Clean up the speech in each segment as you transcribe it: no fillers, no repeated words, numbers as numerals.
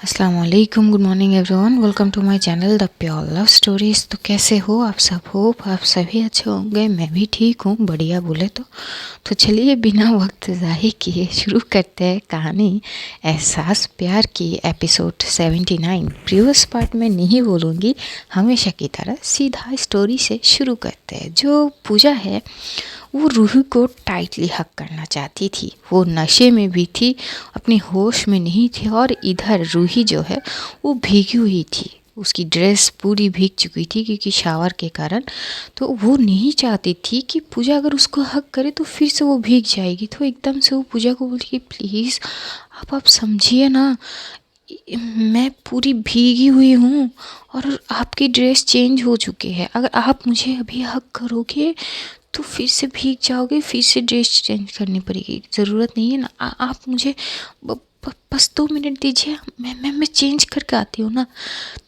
अस्सलाम वालेकुम, good morning everyone, welcome to my channel the pure love stories. तो कैसे हो आप सब? होप आप सभी अच्छे होंगे। मैं भी ठीक हूँ, बढ़िया बोले तो चलिए बिना वक्त ज़ाहि किए शुरू करते हैं कहानी एहसास प्यार की एपिसोड 79। प्रीवियस पार्ट में नहीं बोलूँगी, हमेशा की तरह सीधा स्टोरी से शुरू करते हैं। जो पूजा है वो रूही को टाइटली हक करना चाहती थी। वो नशे में भी थी, अपनी होश में नहीं थी। और इधर रूही जो है वो भीगी हुई थी, उसकी ड्रेस पूरी भीग चुकी थी क्योंकि शावर के कारण। तो वो नहीं चाहती थी कि पूजा अगर उसको हक करे तो फिर से वो भीग जाएगी। तो एकदम से वो पूजा को बोलती कि प्लीज़ आप समझिए ना, मैं पूरी भीगी हुई हूँ और आपकी ड्रेस चेंज हो चुकी है। अगर आप मुझे अभी हक करोगे तो फिर से भीग जाओगे, फिर से ड्रेस चेंज करनी पड़ेगी। ज़रूरत नहीं है ना, आप मुझे बस 2 मिनट दीजिए, मैं चेंज करके आती हूँ ना।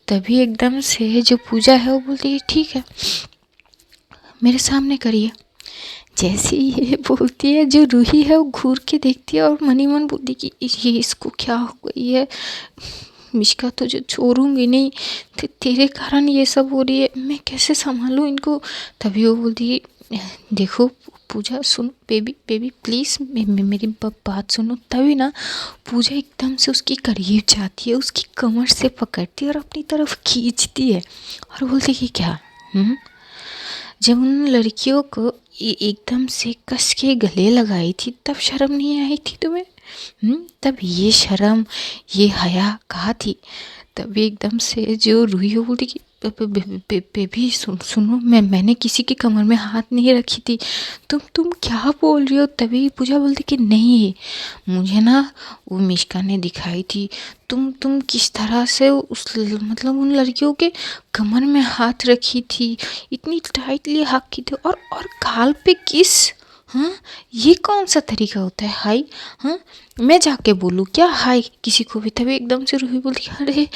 तभी एकदम से जो पूजा है वो बोलती है ठीक है, मेरे सामने करिए। जैसे ही ये बोलती है, जो रूही है वो घूर के देखती है और मनी मन बोलती कि ये इसको क्या हो गई है। मिश्का तो जो छोड़ूंगी नहीं, तेरे कारण ये सब हो रही है, मैं कैसे संभालूं इनको। तभी वो बोलती है देखो पूजा, सुन बेबी बेबी प्लीज़ मेरी बात सुनो। तभी ना पूजा एकदम से उसकी करीब जाती है, उसकी कमर से पकड़ती है और अपनी तरफ खींचती है और बोलती है कि क्या जब उन लड़कियों को एकदम से कस के गले लगाई थी तब शर्म नहीं आई थी तुम्हें? तब ये शर्म, ये हया कहाँ थी? तब एकदम से जो रूही बोलती कि बेबी सुनो, मैंने किसी की कमर में हाथ नहीं रखी थी। तुम क्या बोल रही हो? तभी पूजा बोलती कि नहीं, मुझे ना वो मिश्का ने दिखाई थी। तुम किस तरह से उस मतलब उन लड़कियों के कमर में हाथ रखी थी, इतनी टाइटली हाथ की थी और गाल पे किस। हाँ, ये कौन सा तरीका होता है हाय? हाँ, मैं जाके बोलूँ क्या हाय किसी को भी? तभी एकदम से रूही बोलती अरे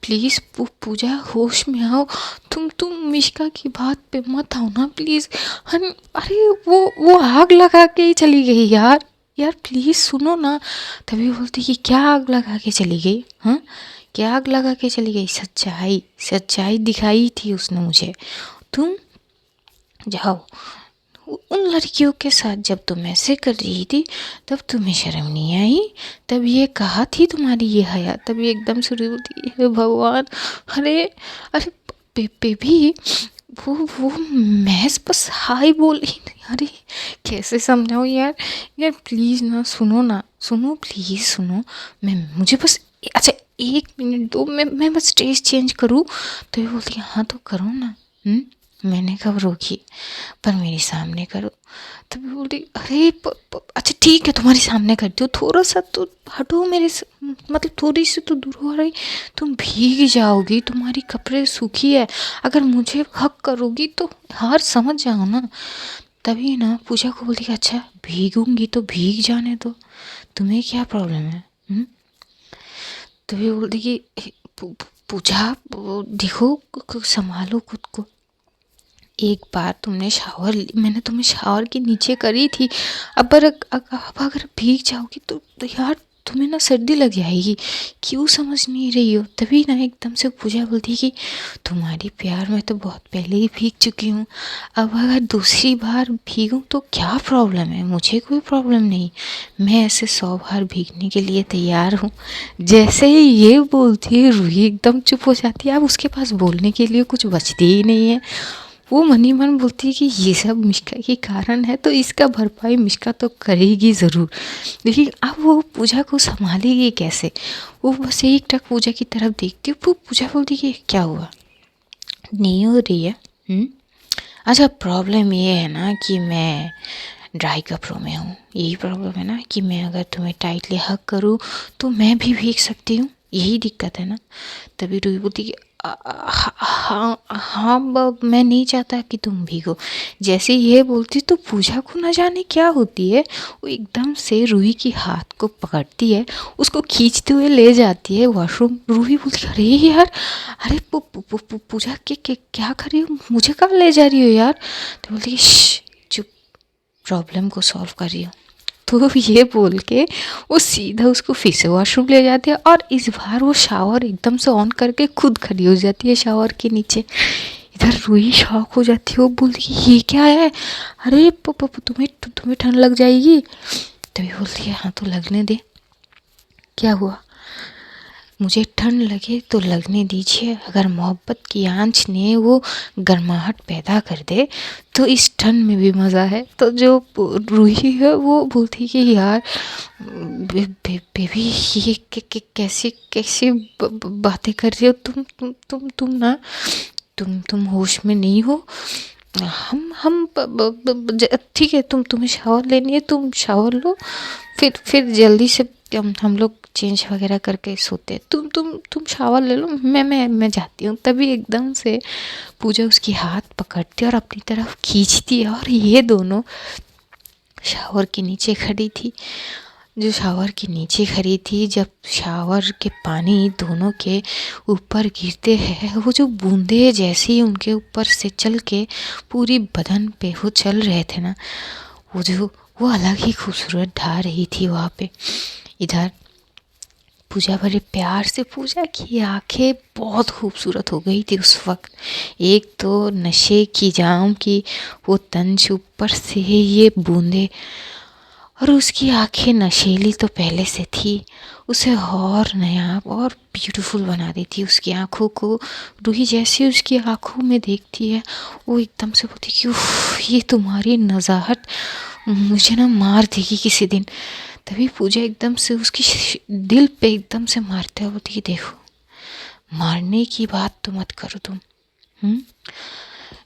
प्लीज़ पूजा होश में आओ, तुम मिश्का की बात पे मत आओ ना प्लीज़। हन अरे वो आग लगा के ही चली गई यार, यार प्लीज़ सुनो ना। तभी बोलती कि क्या आग लगा के चली गई? हाँ, क्या आग लगा के चली गई? सच्चाई सच्चाई दिखाई थी उसने मुझे। तुम जाओ उन लड़कियों के साथ, जब तुम ऐसे कर रही थी तब तुम्हें शर्म नहीं आई? तब ये कहा थी तुम्हारी ये हया? तभी एकदम से बोलती है भगवान, अरे अरे बेबी वो महज बस हाय बोल रही थी। अरे कैसे समझाऊँ यार, यार प्लीज़ ना सुनो ना, सुनो प्लीज़ सुनो। मुझे बस अच्छा 1 मिनट दो, मैं बस ड्रेस चेंज करूँ। तो ये बोलती है हाँ तो करो ना। मैंने कब रोकी, पर मेरे सामने करो। तभी बोलती अरे अच्छा ठीक है तुम्हारे सामने करती हूँ, थोड़ा सा तो हटो मेरे से, मतलब थोड़ी सी तो दूर हो रही। तुम भीग जाओगी, तुम्हारी कपड़े सूखी है, अगर मुझे हक करोगी तो हार समझ जाओ ना। तभी ना पूजा को बोलती अच्छा भीगूंगी तो भीग जाने दो, तुम्हें क्या प्रॉब्लम है? तभी बोलती कि पूजा देखो संभालो खुद को। एक बार तुमने शावर मैंने तुम्हें शावर के नीचे करी थी, अब अगर भीग जाओगी तो यार तुम्हें ना सर्दी लग जाएगी, क्यों समझ नहीं रही हो? तभी ना एकदम से पूजा बोलती कि तुम्हारी प्यार में तो बहुत पहले ही भीग चुकी हूँ, अब अगर दूसरी बार भीगूँ तो क्या प्रॉब्लम है? मुझे कोई प्रॉब्लम नहीं, मैं ऐसे 100 बार भीगने के लिए तैयार हूँ। जैसे ही ये बोलती है रूही एकदम चुप हो जाती है, अब उसके पास बोलने के लिए कुछ बचती ही नहीं है। वो मनी मन बोलती है कि ये सब मिश्का के कारण है तो इसका भरपाई मिश्का तो करेगी ज़रूर, लेकिन अब वो पूजा को संभालेगी कैसे? वो बस एक टक पूजा की तरफ देखती है। वो पूजा बोलती है क्या हुआ, नहीं हो रही है? अच्छा प्रॉब्लम ये है ना कि मैं ड्राई कपड़ों में हूँ, यही प्रॉब्लम है ना कि मैं अगर तुम्हें टाइटली हक करूँ तो मैं भी भीग सकती हूँ, यही दिक्कत है ना। तभी रूही बोलती कि हाँ हाँ मैं नहीं चाहता कि तुम भीगो। जैसे ये बोलती तो पूजा को न जाने क्या होती है, वो एकदम से रूही की हाथ को पकड़ती है, उसको खींचते हुए ले जाती है वॉशरूम। रूही बोलती अरे यार, अरे पूजा के क्या कर रही हो, मुझे कहाँ ले जा रही हो यार? तो बोलती चुप, प्रॉब्लम को सॉल्व कर रही हो। तो ये बोल के वो सीधा उसको फिर से वॉशरूम ले जाते हैं और इस बार वो शावर एकदम से ऑन करके खुद खड़ी हो जाती है शावर के नीचे। इधर रूही शॉक हो जाती है, वो बोलती है ये क्या है, अरे तुम्हें ठंड लग जाएगी। तभी बोलती है हाँ तो लगने दे, क्या हुआ, मुझे ठंड लगे तो लगने दीजिए, अगर मोहब्बत की आंच ने वो गर्माहट पैदा कर दे तो इस ठंड में भी मज़ा है। तो जो रूही है वो बोलती है कि यार बेबी ये कैसी कैसी बातें कर रही हो तुम ना, तुम होश में नहीं हो। हम ठीक है, तुम्हें शावर लेनी है तुम शावर लो, फिर जल्दी से हम लोग चेंज वगैरह करके सोते हैं, तुम शावर ले लो, मैं जाती हूँ। तभी एकदम से पूजा उसकी हाथ पकड़ती है और अपनी तरफ खींचती है, और ये दोनों शावर के नीचे खड़ी थी। जो शावर के नीचे खड़ी थी, जब शावर के पानी दोनों के ऊपर गिरते हैं, वो जो बूंदे जैसे ही उनके ऊपर से चल के पूरी बदन पे वो चल रहे थे ना, वो अलग ही खूबसूरत ढा रही थी वहाँ पे। इधर पूजा बड़े प्यार से, पूजा की आंखें बहुत खूबसूरत हो गई थी उस वक्त। एक तो नशे की जाम की वो तंज, ऊपर से ये बूंदे, और उसकी आंखें नशीली तो पहले से थी, उसे और नया और ब्यूटीफुल बना देती उसकी आंखों को। रूही जैसे उसकी आंखों में देखती है, वो एकदम से बोलती कि उफ, ये तुम्हारी नज़ाहत मुझे ना मार देगी किसी दिन। तभी पूजा एकदम से उसकी दिल पे एकदम से मारते हुए बोलती कि देखो, मारने की बात तो मत करो तुम,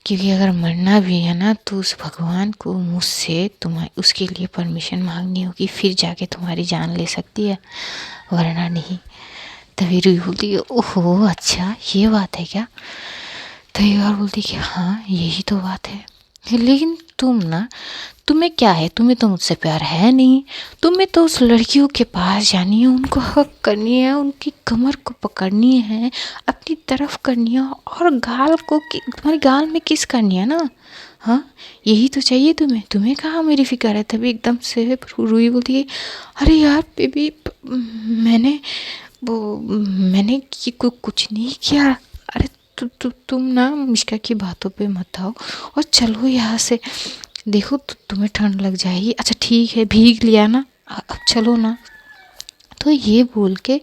क्योंकि अगर मरना भी है ना तो उस भगवान को मुझसे तुम्हें उसके लिए परमिशन मांगनी होगी, फिर जाके तुम्हारी जान ले सकती है, वरना नहीं। तभी रूही बोलती है ओहो अच्छा ये बात है क्या। तभी और बोलती कि हाँ यही तो बात है, लेकिन तुम्हें क्या है, तुम्हें तो मुझसे प्यार है नहीं, तुम्हें तो उस लड़कियों के पास जानी है, उनको हक करनी है, उनकी कमर को पकड़नी है, अपनी तरफ करनी है, और तुम्हारे गाल में किस करनी है ना, हाँ यही तो चाहिए तुम्हें कहाँ मेरी फिक्र है। तभी एकदम से रूही बोलती है अरे यार बेबी, मैंने कुछ नहीं किया, अरे तुम ना मिश्का की बातों पे मत आओ और चलो यहाँ से, देखो तुम्हें ठंड लग जाएगी। अच्छा ठीक है, भीग लिया ना, अब चलो ना। तो ये बोल के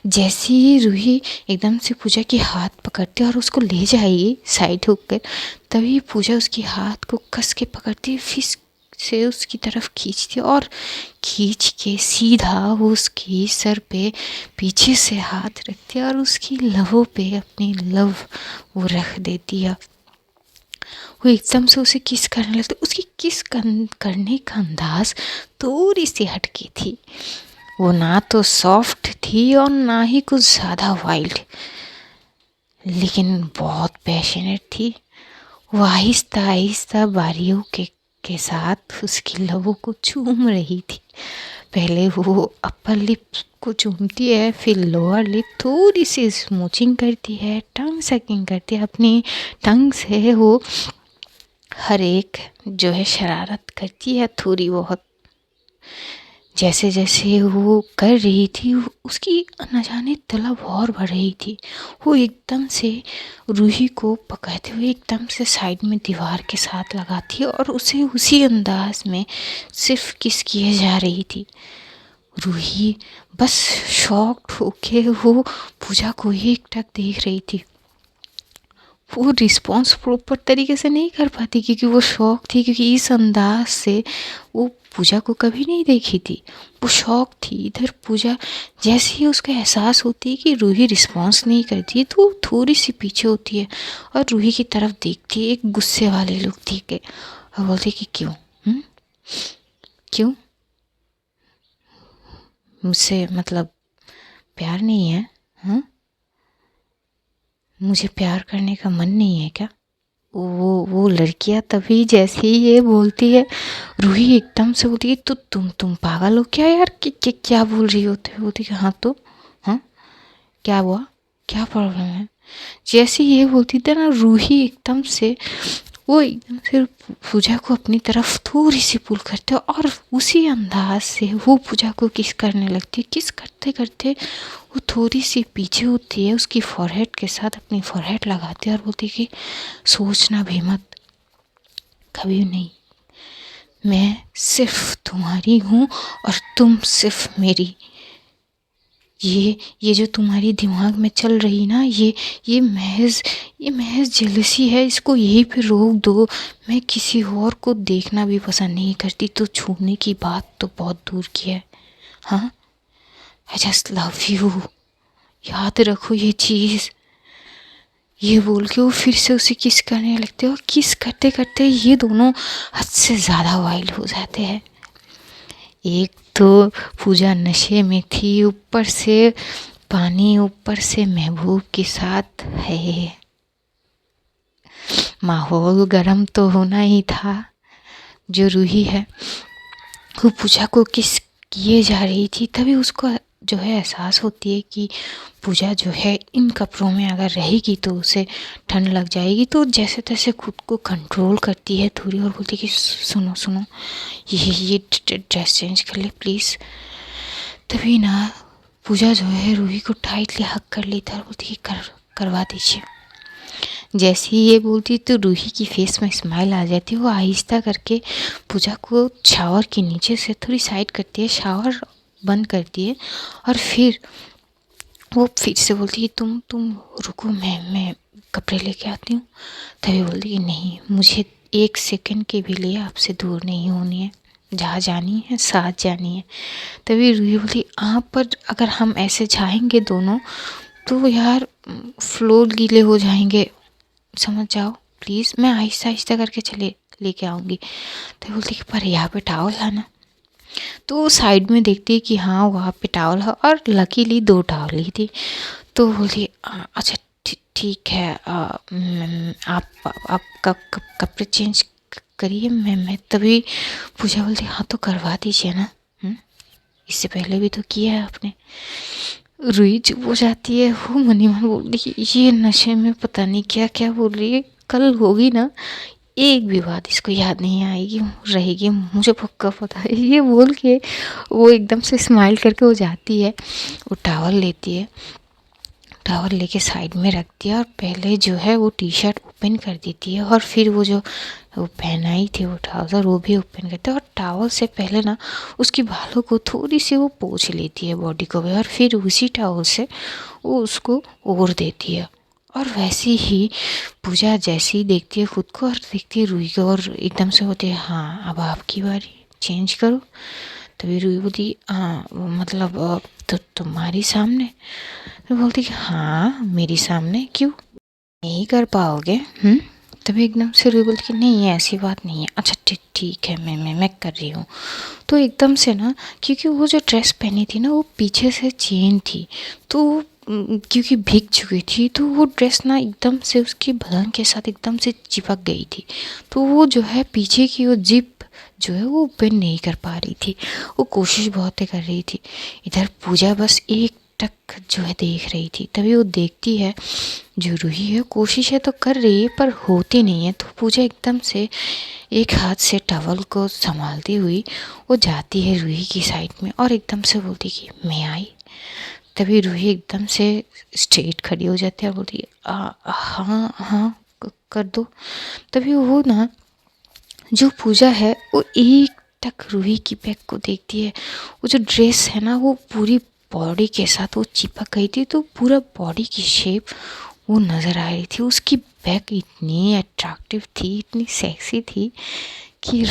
जैसे ही रूही एकदम से पूजा की हाथ पकड़ती और उसको ले जाएगी साइड होकर, तभी पूजा उसकी हाथ को कस के पकड़ती, फिर से उसकी तरफ खींचती और खींच के सीधा वो उसकी सर पे पीछे से हाथ रखती है और उसकी लबों पे अपनी लव वो रख देती है। वो एकदम से उसे किस करने लगती, उसकी किस करने का अंदाज थोड़ी सी हटकी थी, वो ना तो सॉफ्ट थी और ना ही कुछ ज़्यादा वाइल्ड, लेकिन बहुत पैशनेट थी। वो आहिस्ता आहिस्ता बारियों के साथ उसकी लबों को चूम रही थी। पहले वो अपर लिप को चूमती है, फिर लोअर लिप, थोड़ी सी स्मूचिंग करती है, टंग सकिंग करती है, अपनी टंग से वो हर एक जो है शरारत करती है थोड़ी बहुत। जैसे जैसे वो कर रही थी, उसकी न जाने तलब और बढ़ रही थी। वो एकदम से रूही को पकड़ते हुए एकदम से साइड में दीवार के साथ लगाती और उसे उसी अंदाज में सिर्फ किस किए जा रही थी। रूही बस शॉक्ड होके वो पूजा को ही एकटक देख रही थी। वो रिस्पॉन्स प्रॉपर तरीके से नहीं कर पाती क्योंकि वो शौक थी, क्योंकि इस अंदाज से वो पूजा को कभी नहीं देखी थी। वो शौक थी। इधर पूजा जैसे ही उसका एहसास होती है कि रूही रिस्पॉन्स नहीं करती है तो वो थोड़ी सी पीछे होती है और रूही की तरफ देखती है एक गुस्से वाले लोग थी के, और बोलती कि क्यों मुझसे मतलब प्यार नहीं है, हाँ मुझे प्यार करने का मन नहीं है क्या। वो लड़कियां तभी जैसे ही ये बोलती है, रूही एकदम से बोलती है तो तुम पागल हो क्या यार, क्या बोल रही होती है। बोलती कि हाँ तो हाँ क्या हुआ, क्या प्रॉब्लम है। जैसे ये बोलती थी ना, रूही एकदम से वो एकदम से पूजा को अपनी तरफ थोड़ी सी पुल करते और उसी अंदाज से वो पूजा को किस करने लगती है। किस करते करते वो थोड़ी सी पीछे होती है, उसकी फॉरहेड के साथ अपनी फॉरहेड लगाती है और बोलती है कि सोचना भी मत, कभी नहीं, मैं सिर्फ तुम्हारी हूँ और तुम सिर्फ मेरी। ये जो तुम्हारी दिमाग में चल रही ना, ये महज जेलसी है, इसको यहीं पे रोक दो। मैं किसी और को देखना भी पसंद नहीं करती, तो छूने की बात तो बहुत दूर की है। हाँ, आई जस्ट लव यू, याद रखो ये चीज़। ये बोल के वो फिर से उसे किस करने लगते और किस करते करते ये दोनों हद से ज़्यादा वाइल्ड हो जाते हैं। एक तो पूजा नशे में थी, ऊपर से पानी, ऊपर से महबूब के साथ है। माहौल गर्म तो होना ही था। जो रूही है वो पूजा को किस किए जा रही थी, तभी उसको जो है एहसास होती है कि पूजा जो है इन कपड़ों में अगर रहेगी तो उसे ठंड लग जाएगी। तो जैसे तैसे खुद को कंट्रोल करती है थोड़ी और बोलती है कि सुनो सुनो, ये ड्रेस चेंज कर ले प्लीज़। तभी ना पूजा जो है रूही को टाइटली हक कर लेता और बोलती है करवा दीजिए। जैसे ही ये बोलती तो रूही की फेस में स्माइल आ जाती है। वो आहिस्ता करके पूजा को शावर के नीचे से थोड़ी साइड करती है, शावर बंद करती है और फिर वो फिर से बोलती है तुम रुको, मैं कपड़े लेके आती हूँ। तभी बोलती कि नहीं, मुझे 1 सेकंड के भी लिए आपसे दूर नहीं होनी है, जहाँ जानी है साथ जानी है। तभी रूही बोली आप पर अगर हम ऐसे जाएंगे दोनों तो यार फ्लोर गीले हो जाएंगे, समझ जाओ प्लीज़। मैं आहिस्ता आहिस्ता करके चले लेके आऊँगी। तो बोलती कि पर यहाँ पे टावल है ना। तो साइड में देखती है कि हाँ वहाँ पे टावल है और लकीली 2 टावल ही थी। तो बोलती अच्छा ठीक है, आप कपड़े चेंज करिए। मैं तभी पूजा बोलती हाँ तो करवा दीजिए ना। इससे पहले भी तो किया है आपने। रूही चुप हो जाती है। वो मनी मन बोल रही ये नशे में पता नहीं क्या क्या बोल रही है, कल होगी ना एक भी बात इसको याद नहीं आएगी, रहेगी, मुझे पक्का पता है। ये बोल के वो एकदम से स्माइल करके वो जाती है, वो टावल लेती है, टावल लेके साइड में रखती है और पहले जो है वो टी शर्ट ओपन कर देती है और फिर वो जो वो पहनाई थी वो ट्राउज़र वो भी ओपन करती है और टावल से पहले ना उसकी बालों को थोड़ी सी वो पोंछ लेती है, बॉडी को भी, और फिर उसी टावल से वो उसको ओढ़ देती है। और वैसे ही पूजा जैसे ही देखती है खुद को और देखती है रूही को और एकदम से होती है हाँ अब आपकी बारी, चेंज करो। तभी रूही बोलती हाँ वो मतलब तो तुम्हारी सामने। तो बोलती कि हाँ मेरी सामने, क्यों नहीं कर पाओगे? तभी एकदम से रूही बोलती कि नहीं ऐसी बात नहीं है। अच्छा ठीक है, मैं कर रही हूँ। तो एकदम से ना, क्योंकि वो जो ड्रेस पहनी थी ना वो पीछे से चेन थी, तो क्योंकि भीग चुकी थी तो वो ड्रेस ना एकदम से उसकी बदन के साथ एकदम से चिपक गई थी। तो वो जो है पीछे की वो जिप जो है वो ओपन नहीं कर पा रही थी। वो कोशिश बहुत कर रही थी। इधर पूजा बस एक टक जो है देख रही थी। तभी वो देखती है जो रूही है कोशिशें तो कर रही है पर होती नहीं है। तो पूजा एकदम से एक हाथ से टॉवल को संभालती हुई वो जाती है रूही की साइड में और एकदम से बोलती कि मैं आई। तभी रूही एकदम से स्ट्रेट खड़ी हो जाती है और बोलती है हाँ हाँ कर दो। तभी वो ना जो पूजा है वो एक टक रूही की बैक को देखती है। वो जो ड्रेस है ना वो पूरी बॉडी के साथ वो चिपक गई थी, तो पूरा बॉडी की शेप वो नज़र आ रही थी। उसकी बैक इतनी अट्रैक्टिव थी, इतनी सेक्सी थी कि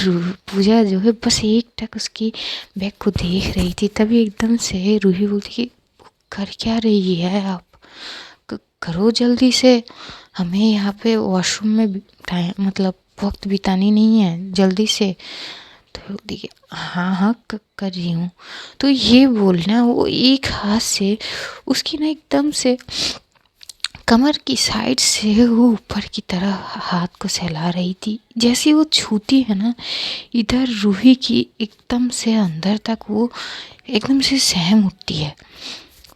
पूजा जो है बस एक टक उसकी बैक को देख रही थी। तभी एकदम से रूही बोलती कि कर क्या रही है आप, करो जल्दी से, हमें यहाँ पे वॉशरूम में टाइम मतलब वक्त बितानी नहीं है, जल्दी से। तो देखिए हाँ हाँ कर रही हूँ। तो ये बोलना वो एक हाथ से उसकी ना एकदम से कमर की साइड से वो ऊपर की तरफ हाथ को सहला रही थी। जैसे वो छूती है ना इधर रूही की एकदम से अंदर तक वो एकदम से सहम उठती है।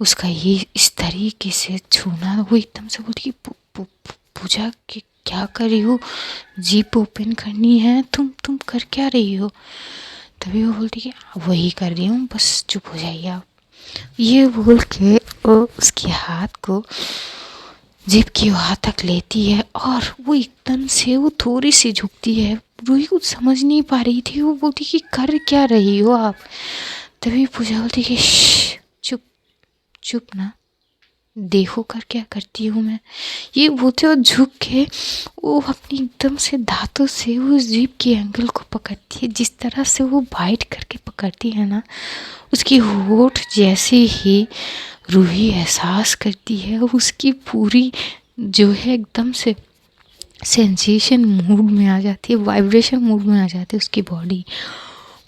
उसका ये इस तरीके से छूना, वो एकदम से बोलती पूजा क्या कर रही हो, जीप ओपन करनी है, तुम कर क्या रही हो। तभी वो बोलती कि वही कर रही हूँ, बस चुप हो जाइए आप। ये बोल के वो उसके हाथ को जीप की वहाँ तक लेती है और वो एकदम से वो थोड़ी सी झुकती है। रूही कुछ समझ नहीं पा रही थी, वो बोलती कि कर क्या रही हो आप। तभी पूजा बोलती कि चुप चुप ना, देखो कर क्या करती हूँ मैं। ये बोलते और झुक के वो अपनी एकदम से दांतों से वो जीप की एंगल को पकड़ती है। जिस तरह से वो बाइट करके पकड़ती है ना, उसकी होठ जैसे ही रूही एहसास करती है, उसकी पूरी जो है एकदम से सेंसेशन मूड में आ जाती है, वाइब्रेशन मूड में आ जाती है उसकी बॉडी।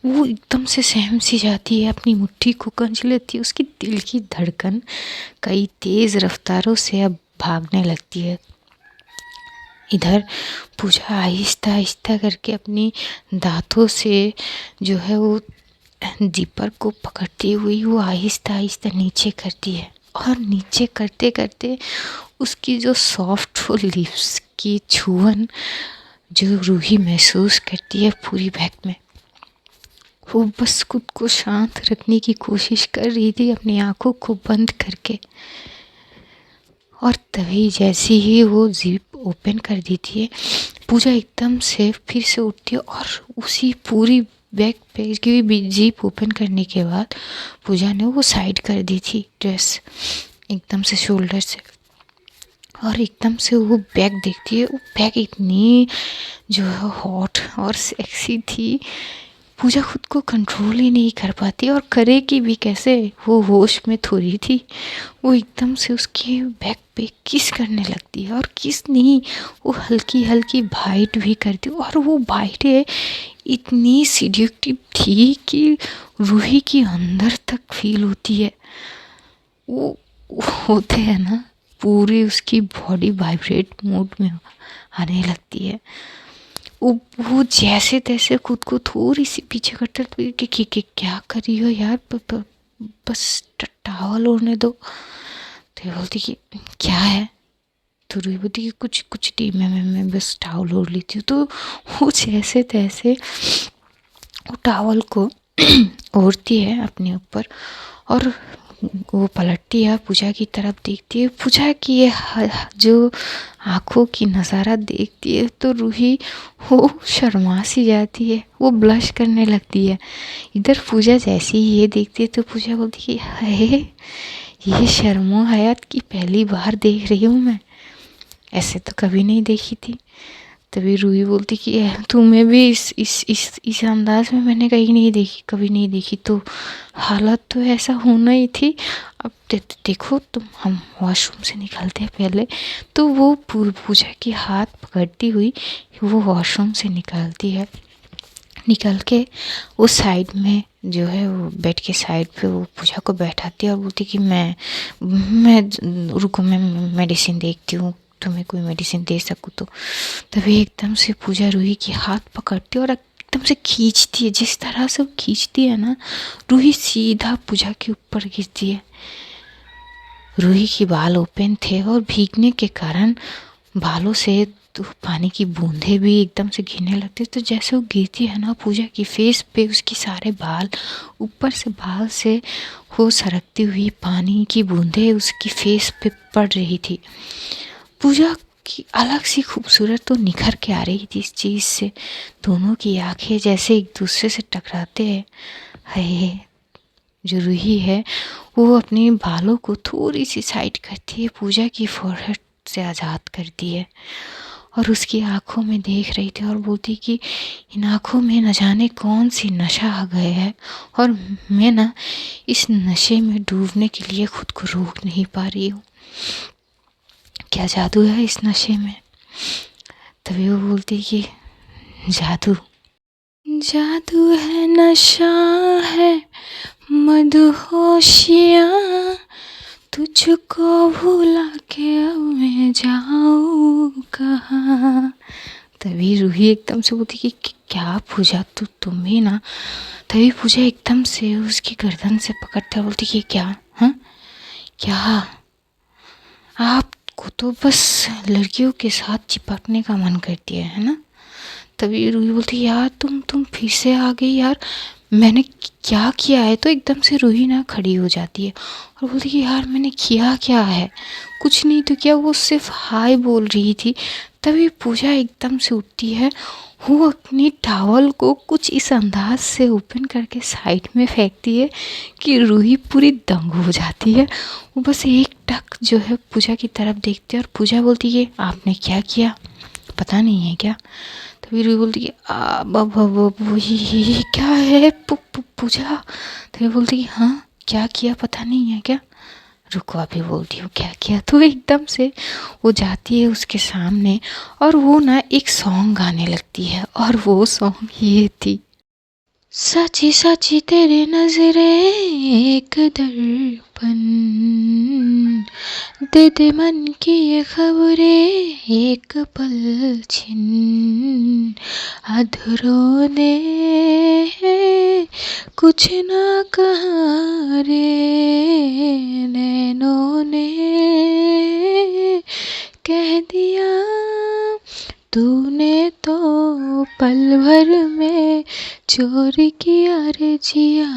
वो एकदम से सहम सी जाती है, अपनी मुट्ठी को कंच लेती है। उसकी दिल की धड़कन कई तेज़ रफ्तारों से अब भागने लगती है। इधर पूजा आहिस्ता आहिस्ता करके अपनी दांतों से जो है वो जीपर को पकड़ती हुई वो आहिस्ता आहिस्ता नीचे करती है। और नीचे करते करते उसकी जो सॉफ्ट वो लिप्स की छुअन जो रूही महसूस करती है पूरी बैक में, वो बस खुद को शांत रखने की कोशिश कर रही थी अपनी आंखों को बंद करके। और तभी जैसे ही वो जीप ओपन कर देती है, पूजा एकदम से फिर से उठती है और उसी पूरी बैक पे की जीप ओपन करने के बाद पूजा ने वो साइड कर दी थी ड्रेस एकदम से शोल्डर से। और एकदम से वो बैग देखती है, वो बैग इतनी जो है हॉट और सेक्सी थी, पूजा खुद को कंट्रोल ही नहीं कर पाती और करेगी भी कैसे, वो होश में थोड़ी थी। वो एकदम से उसके बैक पे किस करने लगती है और किस नहीं, वो हल्की हल्की बाइट भी करती और वो बाइटें इतनी सिड्यूक्टिव थी कि रूही की अंदर तक फील होती है। वो होते हैं ना, पूरी उसकी बॉडी वाइब्रेट मोड में आने लगती है। वो जैसे तैसे खुद को थोड़ी सी पीछे करते कि क्या कर रही हो यार, बस टॉवल ओढ़ने दो। तो ये बोलती कि क्या है, तो रूही बोलती कि कुछ कुछ नहीं, मैं बस टॉवल ओढ़ लेती हूँ। तो वो जैसे तैसे वो टॉवल को ओढ़ती है अपने ऊपर और वो पलटती है, पूजा की तरफ देखती है। पूजा की ये जो आँखों की नज़ारा देखती है तो रूही वो शर्मा सी जाती है, वो ब्लश करने लगती है। इधर पूजा जैसे ही ये देखती है तो पूजा बोलती है है ये शर्मो हयात की पहली बार देख रही हूँ मैं, ऐसे तो कभी नहीं देखी थी। तभी रूही बोलती कि तुम्हें भी इस अंदाज में मैंने कहीं नहीं देखी, कभी नहीं देखी। तो हालत तो ऐसा होना ही थी। अब देखो तुम, हम वॉशरूम से निकलते हैं पहले। तो वो पूजा की हाथ पकड़ती हुई वो वॉशरूम से निकलती है। निकल के वो साइड में जो है वो बेड के साइड पे वो पूजा को बैठाती है और बोलती कि मैं रुको, मैं मेडिसिन देखती हूँ, तुम्हें कोई मेडिसिन दे सकूँ तो। तभी एकदम से पूजा रूही की हाथ पकड़ती है और एकदम से खींचती है। जिस तरह से वो खींचती है ना, रूही सीधा पूजा के ऊपर गिरती है। रूही के बाल ओपन थे और भीगने के कारण बालों से तो पानी की बूंदें भी एकदम से गिरने लगती। तो जैसे वो गिरती है ना, पूजा की फेस पे उसकी सारे बाल ऊपर से बाल से वो सरकती हुई पानी की बूंदें उसकी फेस पे पड़ रही थी। पूजा की अलग सी खूबसूरत तो निखर के आ रही थी इस चीज़ से। दोनों की आंखें जैसे एक दूसरे से टकराते हैं। है जो रूही है वो अपने बालों को थोड़ी सी साइड करती है, पूजा की फोरहेड से आज़ाद करती है और उसकी आंखों में देख रही थी और बोलती कि इन आंखों में न जाने कौन सी नशा आ गया है और मैं ना इस नशे में डूबने के लिए खुद को रोक नहीं पा रही हूँ। क्या जादू है इस नशे में। तभी वो बोलती कि जादू जादू है, नशा है, मदहोशियाँ, तुझको भुला के अब मैं जाऊँ कहाँ। तभी रूही एकदम से बोलती कि क्या पूजा, तुम भी ना। तभी पूजा एकदम से उसकी गर्दन से पकड़ता बोलती कि क्या, हाँ क्या आपको तो बस लड़कियों के साथ चिपकने का मन करती है ना। तभी रूही बोलती यार तुम फिर से आ गई यार, मैंने क्या किया है। तो एकदम से रूही ना खड़ी हो जाती है और बोलती कि यार मैंने किया क्या है, कुछ नहीं तो क्या, वो सिर्फ हाय बोल रही थी। तभी पूजा एकदम से उठती है, वो अपनी टॉवल को कुछ इस अंदाज से ओपन करके साइड में फेंकती है कि रूही पूरी दंग हो जाती है। वो बस एक टक जो है पूजा की तरफ देखती है और पूजा बोलती है आपने क्या किया, पता नहीं है क्या। तभी रूही बोलती है ये क्या है पूजा। तभी बोलती है हाँ क्या किया पता नहीं है क्या, रुको अभी बोलती हूँ क्या किया। तो एकदम से वो जाती है उसके सामने और वो ना एक सॉन्ग गाने लगती है और वो सॉन्ग ये थी, सची सची तेरे नजरे एक दर्पण, दे दे मन की ये खबरें एक पल छिन, अधरों ने कुछ ना कहा रे, नैनों ने कह दिया, तूने तो पल भर में चोरी किया रे जिया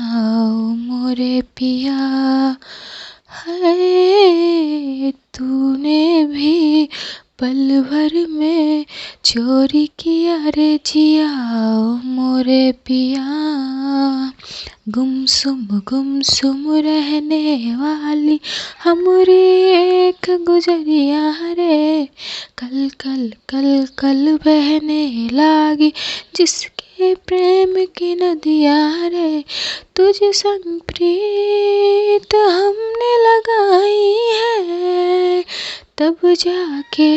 मोरे पिया, है तूने भी पल भर में चोरी किया रे जिया मोरे पिया, गुमसुम रहने वाली हमारी एक गुजरिया रे, कल कल कल कल बहने लागी जिसके प्रेम की नदिया रे, तुझ संग प्रीत हमने लगाई है, तब जाके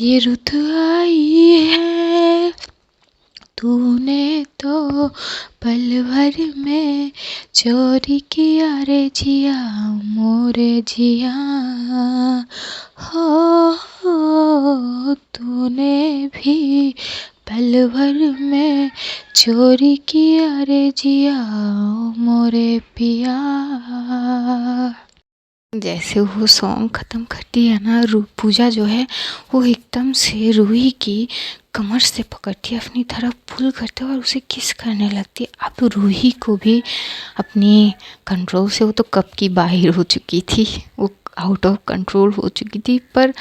ये रुत आई है, तूने तो पल भर में चोरी किया रे जिया मोरे जिया, हो तूने भी पल भर में चोरी किया रे जिया मोरे पिया। जैसे वो सॉन्ग ख़त्म करती है ना, पूजा जो है वो एकदम से रूही की कमर से पकड़ती है, अपनी तरफ पुल करते और उसे किस करने लगती है। अब रूही को भी अपनी कंट्रोल से, वो तो कब की बाहर हो चुकी थी, वो आउट ऑफ कंट्रोल हो चुकी थी, पर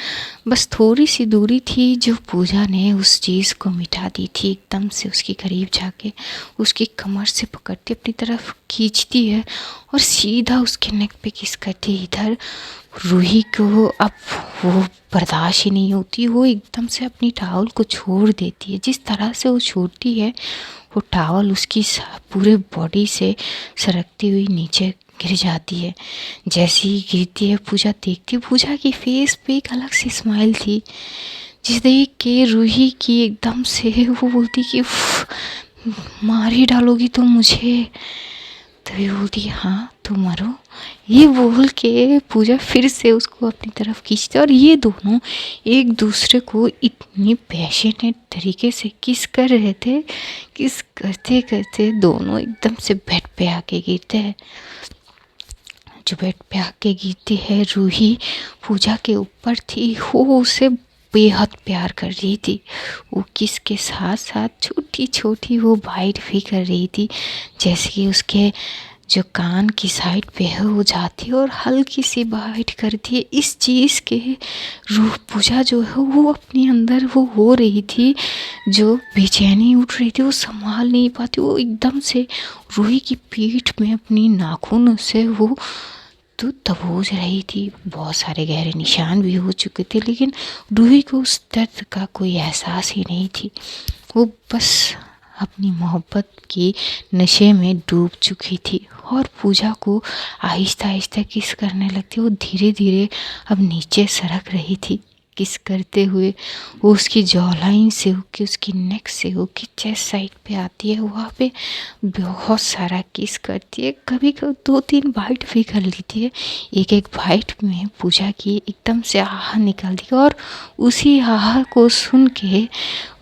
बस थोड़ी सी दूरी थी जो पूजा ने उस चीज़ को मिटा दी थी। एकदम से उसके करीब जाके उसकी कमर से पकड़ती अपनी तरफ खींचती है और सीधा उसके नेक पे किस करती है। इधर रूही को अब वो बर्दाश्त ही नहीं होती, वो एकदम से अपनी टॉवल को छोड़ देती है। जिस तरह से वो छोड़ती है वो टॉवल उसकी पूरे बॉडी से सरकती हुई नीचे गिर जाती है। जैसे ही गिरती है पूजा देखती, पूजा की फेस पे एक अलग सी स्माइल थी, जिस देख के रूही की एकदम से वो बोलती कि मार ही डालोगी तुम मुझे। तभी बोलती है हाँ तुम मरो, ये बोल के पूजा फिर से उसको अपनी तरफ खींचते और ये दोनों एक दूसरे को इतनी पैशनेट तरीके से किस कर रहे थे। किस करते करते दोनों एकदम से बेड पे आके गिरते हैं। जो बेड पे आके गिरती है, रूही पूजा के ऊपर थी, वो उसे बेहद प्यार कर रही थी। वो किस के साथ साथ छोटी छोटी वो बाइट भी कर रही थी, जैसे कि उसके जो कान की साइड पे है वो जाती है और हल्की सी बाइट करती है। इस चीज़ के रूह पूजा जो है वो अपने अंदर वो हो रही थी, जो बेचैनी उठ रही थी, वो संभाल नहीं पाती। वो एकदम से रूही की पीठ में अपनी नाखून से वो तो दबोच रही थी। बहुत सारे गहरे निशान भी हो चुके थे, लेकिन रूही को उस दर्द का कोई एहसास ही नहीं थी। वो बस अपनी मोहब्बत की नशे में डूब चुकी थी और पूजा को आहिस्ता आहिस्ता किस करने लगती। वो धीरे धीरे अब नीचे सरक रही थी किस करते हुए। वो उसकी जॉलाइन से होके, उसकी नेक से होके चेस्ट साइड पे आती है, वहाँ पे बहुत सारा किस करती है। कभी कभी 2-3 बाइट भी कर लेती है। एक एक बाइट में पूजा की एकदम से आह निकलती है और उसी आह को सुन के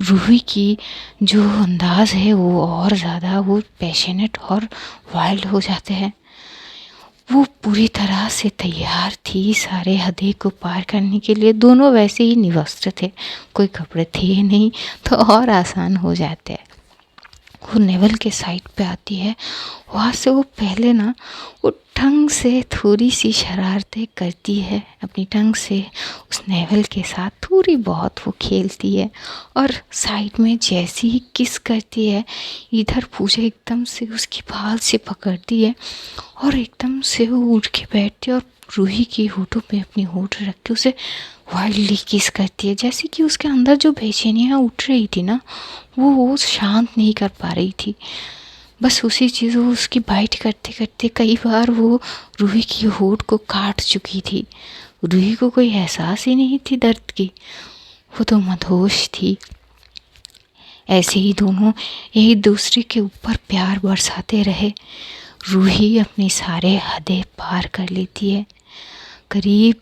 रूही की जो अंदाज़ है वो और ज़्यादा वो पैशनेट और वाइल्ड हो जाते हैं। वो पूरी तरह से तैयार थी सारे हदें को पार करने के लिए। दोनों वैसे ही निवस्त्र थे, कोई कपड़े थे नहीं, तो और आसान हो जाते हैं। वो नेवल के साइड पे आती है। वहाँ से वो पहले ना वो टंग से थोड़ी सी शरारतें करती है, अपनी टंग से उस नेवल के साथ थोड़ी बहुत वो खेलती है। और साइड में जैसी ही किस करती है, इधर पूजा एकदम से उसकी बाल से पकड़ती है और एकदम से वो उठ के बैठती है और रूही की होठों पे अपनी होठ रख के उसे वाइल्डली किस करती है। जैसे कि उसके अंदर जो बेचैनियाँ उठ रही थी ना, वो शांत नहीं कर पा रही थी। बस उसी चीज़ वो उसकी बाइट करते करते कई बार वो रूही की होठ को काट चुकी थी। रूही को कोई एहसास ही नहीं थी दर्द की, वो तो मदहोश थी। ऐसे ही दोनों एक दूसरे के ऊपर प्यार बरसाते रहे। रूही अपनी सारे हदें पार कर लेती है। करीब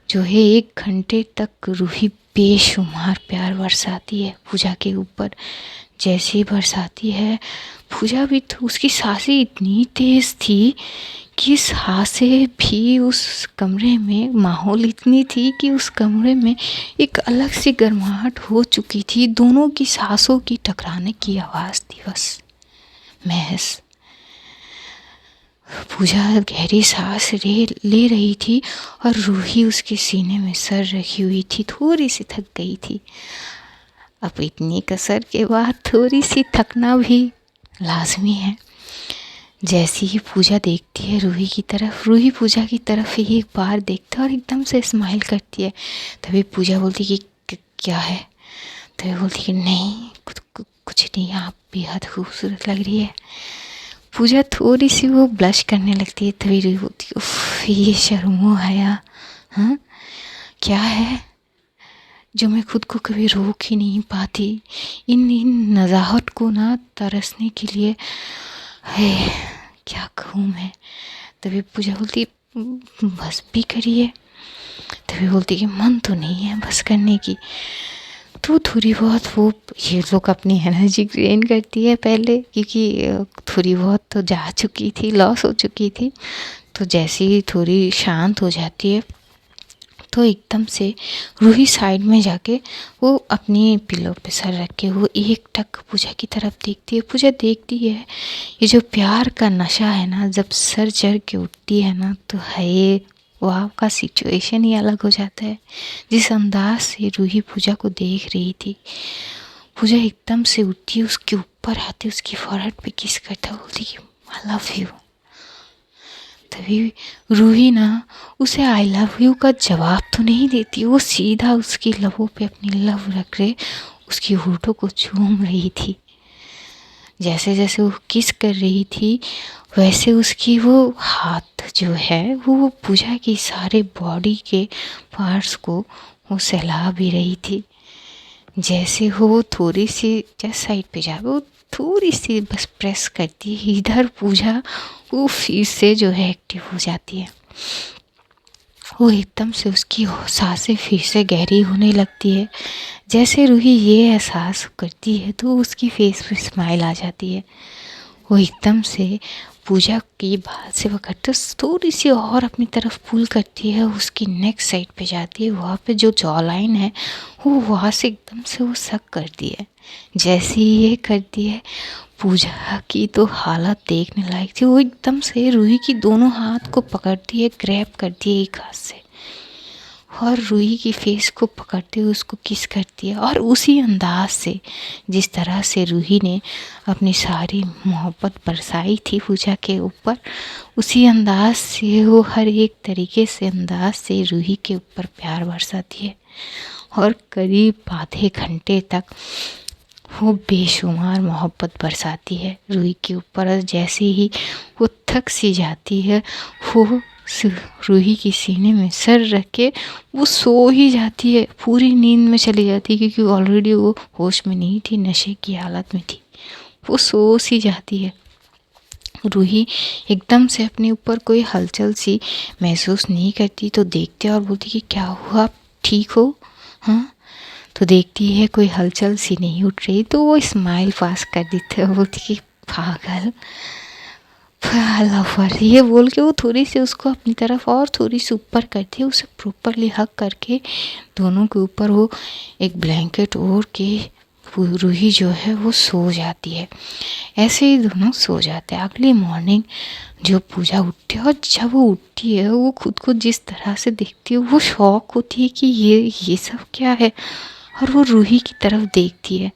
जो है 1 घंटे तक रूही बेशुमार प्यार बरसाती है पूजा के ऊपर। जैसे ही बरसाती है, पूजा भी तो उसकी सांसें इतनी तेज़ थी कि सांसें भी उस कमरे में, माहौल इतनी थी कि उस कमरे में एक अलग सी गर्माहट हो चुकी थी। दोनों की सांसों की टकराने की आवाज़ थी बस, महज। पूजा गहरी सांस ले रही थी और रूही उसके सीने में सर रखी हुई थी, थोड़ी सी थक गई थी। अब इतनी कसर के बाद थोड़ी सी थकना भी लाजमी है। जैसी ही पूजा देखती है रूही की तरफ, रूही पूजा की तरफ एक बार देखती है और एकदम से स्माइल करती है। तभी पूजा बोलती कि क्या है? तभी बोलती कि नहीं, कुछ नहीं, आप बेहद खूबसूरत लग रही है। पूजा थोड़ी सी वो ब्लश करने लगती है। तभी रूही बोलती है, उफ, ये शर्मो हया, हाँ क्या है जो मैं खुद को कभी रोक ही नहीं पाती। इन नज़ाहत को ना तरसने के लिए है, क्या कहूँ मैं। तभी पूजा बोलती, बस भी करिए। तभी बोलती कि मन तो नहीं है बस करने की। तो थोड़ी बहुत वो ये लोग अपनी एनर्जी गेन करती है पहले, क्योंकि थोड़ी बहुत तो जा चुकी थी, लॉस हो चुकी थी। तो जैसे ही थोड़ी शांत हो जाती है, तो एकदम से रूही साइड में जाके वो अपनी पिलो पे सर रख के वो एक टक पूजा की तरफ देखती है। पूजा देखती है, ये जो प्यार का नशा है ना, जब सर चढ़ के उठती है ना, तो है वहाँ का सिचुएशन ही अलग हो जाता है। जिस अंदाज से रूही पूजा को देख रही थी, पूजा एकदम से उठती है, उसके ऊपर आती, उसकी फोrehead पे किस करता, बोलती कि आई लव यू। तभी रूही ना उसे आई लव यू का जवाब तो नहीं देती, वो सीधा उसकी लबों पे अपनी लव रख रहे उसकी होठों को चूम रही थी। जैसे जैसे वो किस कर रही थी, वैसे उसकी वो हाथ जो है वो पूजा की सारे बॉडी के पार्ट्स को वो सहला भी रही थी। जैसे वो थोड़ी सी जस्ट साइड पे जा, वो थोड़ी सी बस प्रेस करती है, इधर पूजा वो फिर से जो है एक्टिव हो जाती है। वो एकदम से उसकी सांसें फिर से गहरी होने लगती है। जैसे रूही ये एहसास करती है तो उसकी फेस पे स्माइल आ जाती है। वो एकदम से पूजा की बाल से पकड़ते थोड़ी सी और अपनी तरफ पुल करती है, उसकी नेक साइड पे जाती है। वहाँ पे जो जॉ लाइन है वो वहाँ से एकदम से वो सक करती है। जैसे ही ये करती है, पूजा की तो हालत देखने लायक थी। वो एकदम से रूही की दोनों हाथ को पकड़ती है, ग्रैब करती है एक हाथ से, और रूही की फेस को पकड़ते हुए उसको किस करती है। और उसी अंदाज से, जिस तरह से रूही ने अपनी सारी मोहब्बत बरसाई थी पूजा के ऊपर, उसी अंदाज से वो हर एक तरीके से अंदाज से रूही के ऊपर प्यार बरसाती है। और करीब आधे घंटे तक वो बेशुमार मोहब्बत बरसाती है रूही के ऊपर। और जैसे ही वो थक सी जाती है, वो रूही की सीने में सर रख के वो सो ही जाती है, पूरी नींद में चली जाती है, क्योंकि ऑलरेडी वो होश में नहीं थी, नशे की हालत में थी। वो सो सी जाती है। रूही एकदम से अपने ऊपर कोई हलचल सी महसूस नहीं करती, तो देखती है और बोलती कि क्या हुआ, आप ठीक हो? हाँ। तो देखती है कोई हलचल सी नहीं उठ रही, तो वो स्माइल पास कर देती है, बोलती कि पागल। लवर, ये बोल के वो थोड़ी सी उसको अपनी तरफ और थोड़ी सी ऊपर करती है, उसे प्रॉपरली हक करके दोनों के ऊपर वो एक ब्लैंकेट ओढ़ के रूही जो है वो सो जाती है। ऐसे ही दोनों सो जाते हैं। अगली मॉर्निंग जो पूजा उठती है, और जब वो उठती है वो खुद को जिस तरह से देखती है वो शॉक होती है कि ये सब क्या है। और वो रूही की तरफ देखती है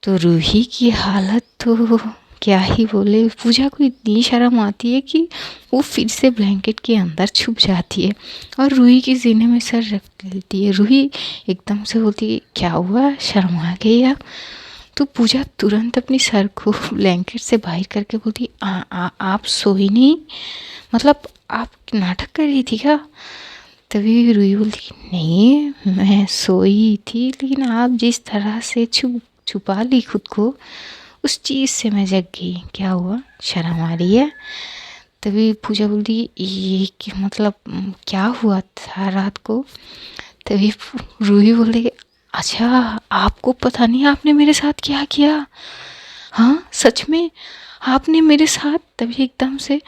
तो रूही की हालत तो क्या ही बोले। पूजा को इतनी शर्म आती है कि वो फिर से ब्लैंकेट के अंदर छुप जाती है और रूही के सीने में सर रख लेती है। रूही एकदम से बोलती है क्या हुआ, शर्म आ गई आप? तो पूजा तुरंत अपनी सर को ब्लैंकेट से बाहर करके बोलती आप सोई नहीं, मतलब आप नाटक कर रही थी क्या? तभी रूही बोलती नहीं मैं सोई थी, लेकिन आप जिस तरह से छुपा ली खुद को, उस चीज़ से मैं जग गई। क्या हुआ, शर्म आ रही है? तभी पूजा बोलती ये कि मतलब क्या हुआ था रात को? तभी रूही बोलती अच्छा आपको पता नहीं आपने मेरे साथ क्या किया? हाँ सच में आपने मेरे साथ? तभी एकदम से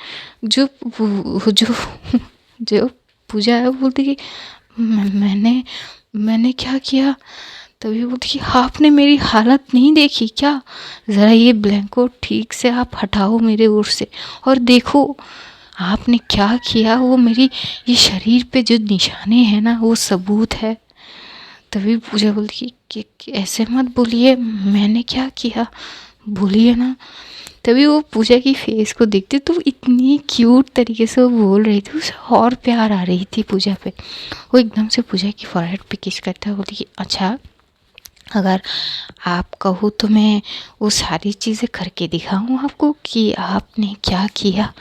जो जो जो पूजा है वो बोलती कि मैंने क्या किया? तभी बोलती कि आपने मेरी हालत नहीं देखी क्या? ज़रा ये ब्लैंकेट ठीक से आप हटाओ मेरे ओर से और देखो आपने क्या किया। वो मेरी ये शरीर पे जो निशाने हैं ना वो सबूत है। तभी पूजा बोलती कि ऐसे मत बोलिए, मैंने क्या किया, बोलिए ना। तभी वो पूजा की फेस को देखती तो इतनी क्यूट तरीके से वो बोल रही थी, उसे और प्यार आ रही थी पूजा पे। वो एकदम से पूजा की फॉरहेड पे किस करता है, बोलती कि अच्छा अगर आप कहो तो मैं वो सारी चीज़ें करके दिखाऊं आपको कि आपने क्या किया।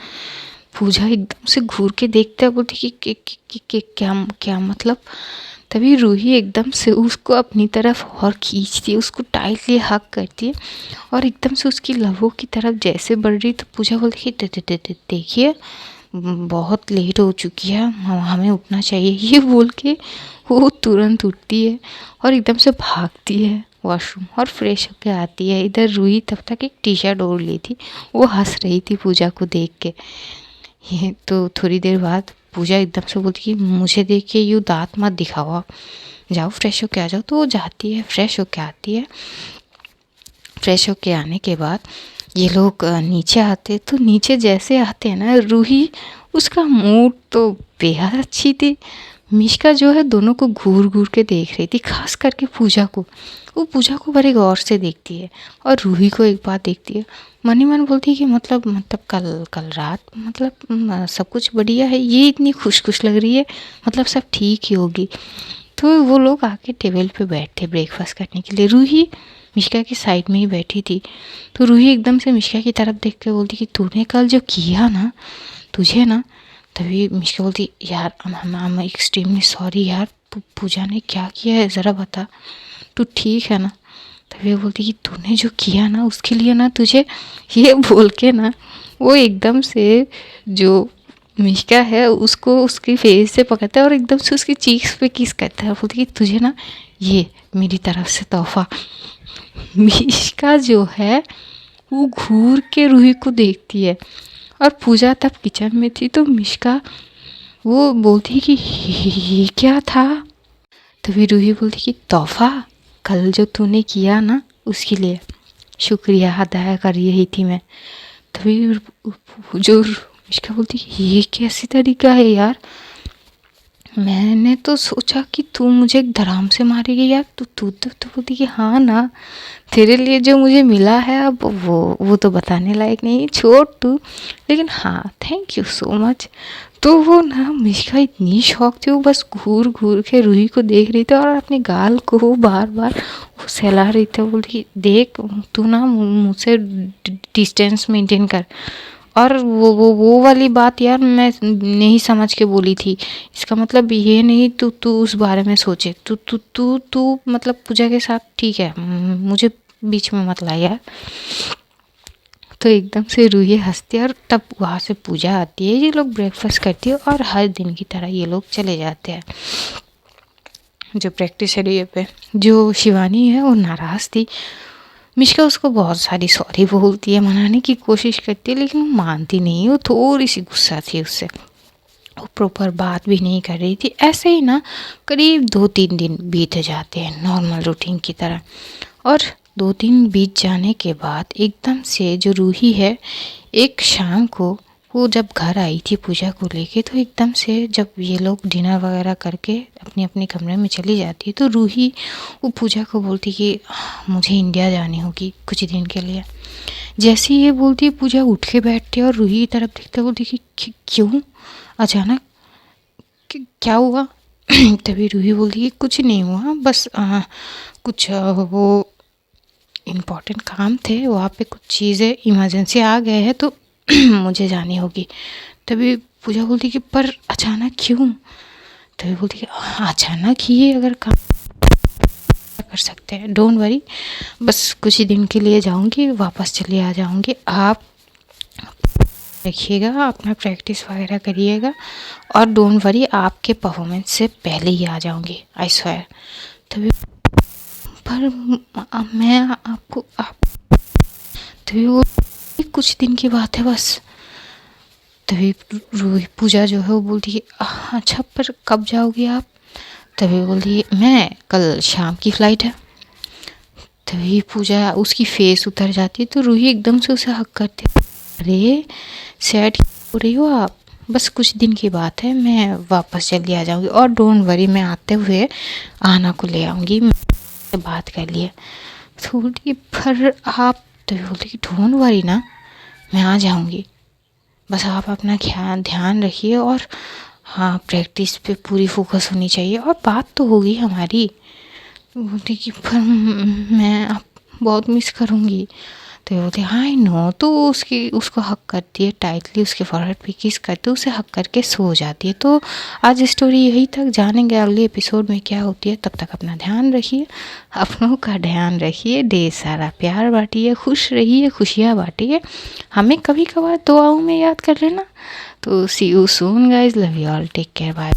पूजा एकदम से घूर के देखता है, बोलती कि क्या क्या मतलब। तभी रूही एकदम से उसको अपनी तरफ और खींचती है, उसको टाइटली हक करती है और एकदम से उसकी लबों की तरफ जैसे बढ़ रही तो पूजा बोलती है देखिए बहुत लेट हो चुकी है, हमें उठना चाहिए। ये बोल के वो तुरंत उठती है और एकदम से भागती है वॉशरूम और फ्रेश होके आती है। इधर रूही तब तक एक टी शर्ट ओढ़ ली थी, वो हंस रही थी पूजा को देख के। ये तो थोड़ी देर बाद पूजा एकदम से बोलती कि मुझे देख के यूँ दांत मत दिखाओ, आप जाओ फ्रेश होके आ जाओ। तो वो जाती है, फ्रेश होके आती है। फ्रेश होके आने के बाद ये लोग नीचे आते, तो नीचे जैसे आते हैं ना, रूही उसका मूड तो बेहद अच्छी थी। मिष्का जो है दोनों को घूर घूर के देख रही थी, खास करके पूजा को। वो पूजा को बड़े गौर से देखती है और रूही को एक बात देखती है। मन ही मन बोलती है कि मतलब कल कल रात मतलब सब कुछ बढ़िया है, ये इतनी खुश लग रही है, मतलब सब ठीक ही होगी। तो वो लोग आके टेबल पे बैठे ब्रेकफास्ट करने के लिए। रूही मिष्का की साइड में ही बैठी थी। तो रूही एकदम से मिष्का की तरफ देख के बोलती कि तूने कल जो किया ना, तुझे ना। तभी मिष्का बोलती यार आई एम एक्सट्रीमली सॉरी यार, पूजा ने क्या किया है ज़रा बता, तू ठीक है ना? तभी वो बोलती कि तूने जो किया ना उसके लिए ना तुझे, ये बोल के ना वो एकदम से जो मिष्का है उसको उसकी फेस से पकड़ता है और एकदम से उसकी चीक्स पे किस करता है। बोलती कि तुझे ना ये मेरी तरफ से तोहफा। मिष्का जो है वो घूर के रूही को देखती है और पूजा तब किचन में थी। तो मिष्का वो बोलती कि ये क्या था? तभी रूही बोलती कि तोहफा कल जो तूने किया ना उसके लिए शुक्रिया अदा कर रही थी मैं। तभी जो मिष्का बोलती कि ये कैसी तरीका है यार, मैंने तो सोचा कि तू मुझे धराम से मारेगी यार। तू तो बोलती कि हाँ ना, तेरे लिए जो मुझे मिला है अब वो तो बताने लायक नहीं, छोड़ तू, लेकिन हाँ थैंक यू सो मच। तो वो ना मिष्का इतनी शौक थी, वो बस घूर घूर के रूही को देख रही थी और अपने गाल को बार बार वो सहला रही थी। बोलती देख तू ना मुझसे डिस्टेंस मेंटेन कर। और वो वाली बात यार मैं नहीं समझ के बोली थी, इसका मतलब ये नहीं तू उस बारे में सोचे। तू मतलब पूजा के साथ ठीक है, मुझे बीच में मत ला यार। तो एकदम से रूही हंसती है और तब वहाँ से पूजा आती है, ये लोग ब्रेकफास्ट करती है और हर दिन की तरह ये लोग चले जाते हैं जो प्रैक्टिस एरिया पे। जो शिवानी है वो नाराज़ थी, मिष्का उसको बहुत सारी सॉरी बोलती है, मनाने की कोशिश करती है, लेकिन वो मानती नहीं। वो थोड़ी सी गुस्सा थी उससे, वो प्रॉपर बात भी नहीं कर रही थी। ऐसे ही ना करीब 2-3 दिन बीत जाते हैं नॉर्मल रूटीन की तरह। और 2 दिन बीत जाने के बाद एकदम से जो रूही है, एक शाम को वो जब घर आई थी पूजा को लेके, तो एकदम से जब ये लोग डिनर वगैरह करके अपने अपने कमरे में चली जाती है, तो रूही वो पूजा को बोलती कि मुझे इंडिया जानी होगी कुछ दिन के लिए। जैसे ही ये बोलती है, पूजा उठ के बैठती है और रूही की तरफ देखते बोलती कि क्यों अचानक, क्या हुआ? तभी रूही बोलती कि कुछ नहीं हुआ, बस कुछ वो इम्पोर्टेंट काम थे, वहाँ पे कुछ चीज़ें इमरजेंसी आ गए हैं, तो मुझे जानी होगी। तभी पूजा बोलती कि पर अचानक क्यों? तभी बोलती कि अचानक ही ये अगर काम कर सकते हैं, डोंट वरी, बस कुछ ही दिन के लिए जाऊंगी, वापस चली आ जाऊंगी, आप रखिएगा, अपना प्रैक्टिस वगैरह करिएगा, और डोंट वरी, आपके परफॉर्मेंस से पहले ही आ जाऊंगी, आई स्वेयर। तभी पर मैं आपको तभी वो कुछ दिन की बात है बस। तभी रूही पूजा जो है वो बोलती है अच्छा पर कब जाओगी आप? तभी बोलती है मैं कल शाम की फ़्लाइट है। तभी पूजा उसकी फेस उतर जाती है, तो रूही एकदम से उसे हक करती है, अरे सैड हो रही हो आप, बस कुछ दिन की बात है, मैं वापस जल्दी आ जाऊंगी, और डोंट वरी, मैं आते हुए आना को ले आऊँगी, बात कर लिए। तो बोलती पर आप, तो बोलती कि डोंट वरी ना, मैं आ जाऊंगी, बस आप अपना ध्यान रखिए, और हाँ प्रैक्टिस पे पूरी फोकस होनी चाहिए, और बात तो होगी हमारी। बोलती कि पर मैं आप बहुत मिस करूँगी। तो बोलते हाँ आई नो। तो उसको हक करती है टाइटली, उसके फॉरहेड पे किस करते, उसे हक करके सो जाती है। तो आज स्टोरी यही तक, जानेंगे अगले एपिसोड में क्या होती है। तब तक अपना ध्यान रखिए, अपनों का ध्यान रखिए, ढेर सारा प्यार बांटिए, खुश रहिए, खुशियाँ बांटिए, हमें कभी कभार दुआओं में याद कर लेना। तो see you soon guys, love you all, take care, bye.